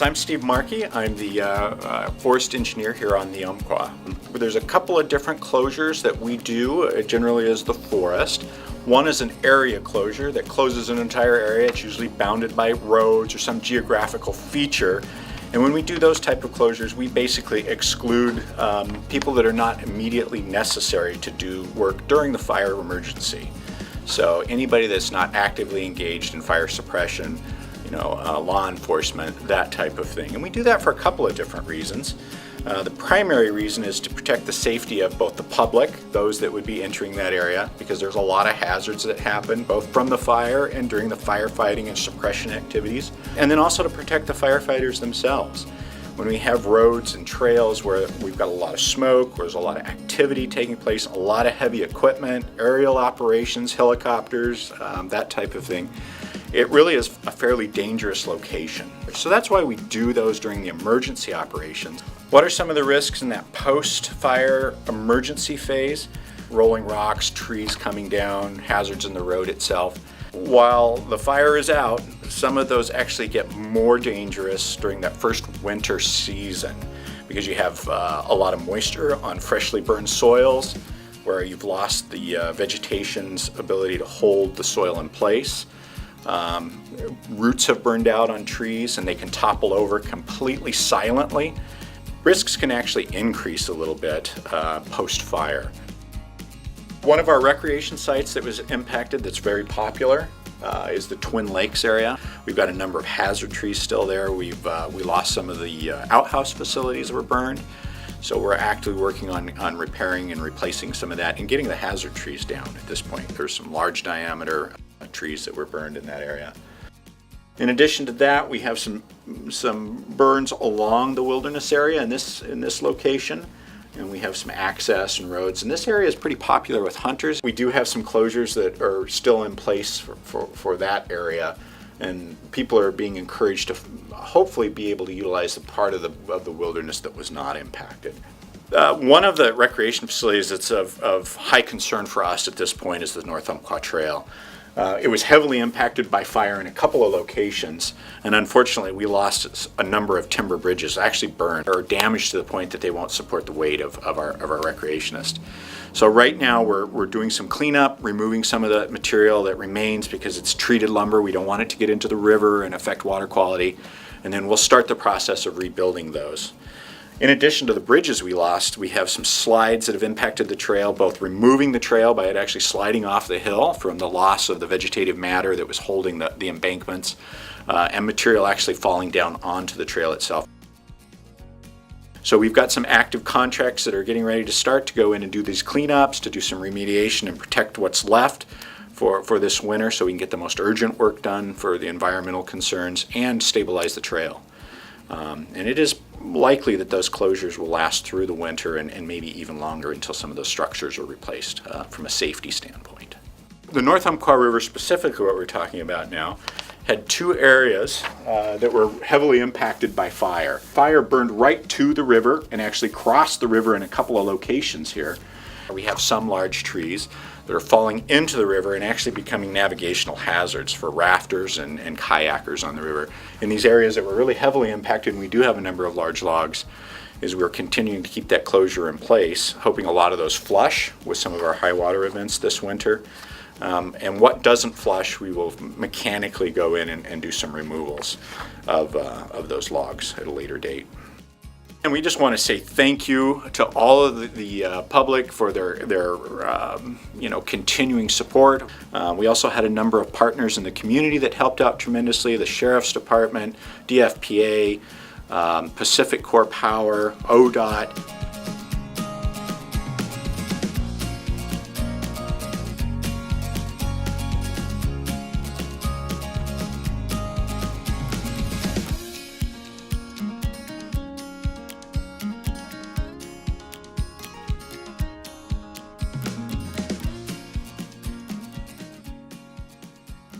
I'm Steve Marchi. I'm the forest engineer here on the Umpqua. There's a couple of different closures that we do, generally as the forest. One is an area closure that closes an entire area. It's usually bounded by roads or some geographical feature. And when we do those type of closures, we basically exclude people that are not immediately necessary to do work during the fire emergency. So anybody that's not actively engaged in fire suppression, law enforcement, that type of thing. And we do that for a couple of different reasons. The primary reason is to protect the safety of both the public, those that would be entering that area, because there's a lot of hazards that happen both from the fire and during the firefighting and suppression activities. And then also to protect the firefighters themselves. When we have roads and trails where we've got a lot of smoke, where there's a lot of activity taking place, a lot of heavy equipment, aerial operations, helicopters, that type of thing, it really is a fairly dangerous location. So that's why we do those during the emergency operations. What are some of the risks in that post-fire emergency phase? Rolling rocks, trees coming down, hazards in the road itself. While the fire is out, some of those actually get more dangerous during that first winter season because you have a lot of moisture on freshly burned soils where you've lost the vegetation's ability to hold the soil in place. Roots have burned out on trees and they can topple over completely silently. Risks can actually increase a little bit post-fire. One of our recreation sites that was impacted that's very popular is the Twin Lakes area. We've got a number of hazard trees still there. We lost some of the outhouse facilities that were burned. So we're actively working on repairing and replacing some of that and getting the hazard trees down at this point. There's some large diameter trees that were burned in that area. In addition to that, we have some burns along the wilderness area in this location, and we have some access and roads. And this area is pretty popular with hunters. We do have some closures that are still in place for that area, and people are being encouraged to hopefully be able to utilize the part of the wilderness that was not impacted. One of the recreation facilities that's of high concern for us at this point is the North Umpqua Trail. It was heavily impacted by fire in a couple of locations, and unfortunately we lost a number of timber bridges, actually burned or damaged to the point that they won't support the weight of our recreationists. So right now we're doing some cleanup, removing some of the material that remains because it's treated lumber. We don't want it to get into the river and affect water quality, and then we'll start the process of rebuilding those. In addition to the bridges we lost, we have some slides that have impacted the trail, both removing the trail by it actually sliding off the hill from the loss of the vegetative matter that was holding the embankments, and material actually falling down onto the trail itself. So we've got some active contracts that are getting ready to start to go in and do these cleanups, to do some remediation and protect what's left for this winter so we can get the most urgent work done for the environmental concerns and stabilize the trail. And it is likely that those closures will last through the winter and maybe even longer until some of those structures are replaced from a safety standpoint. The North Umpqua River, specifically what we're talking about now, had two areas that were heavily impacted by fire. Fire burned right to the river and actually crossed the river in a couple of locations here. We have some large trees that are falling into the river and actually becoming navigational hazards for rafters and kayakers on the river. In these areas that were really heavily impacted, and we do have a number of large logs, is we're continuing to keep that closure in place, hoping a lot of those flush with some of our high water events this winter. And what doesn't flush, we will mechanically go in and do some removals of those logs at a later date. And we just want to say thank you to all of the public for their continuing support. We also had a number of partners in the community that helped out tremendously: the Sheriff's Department, DFPA, Pacific Core Power, ODOT.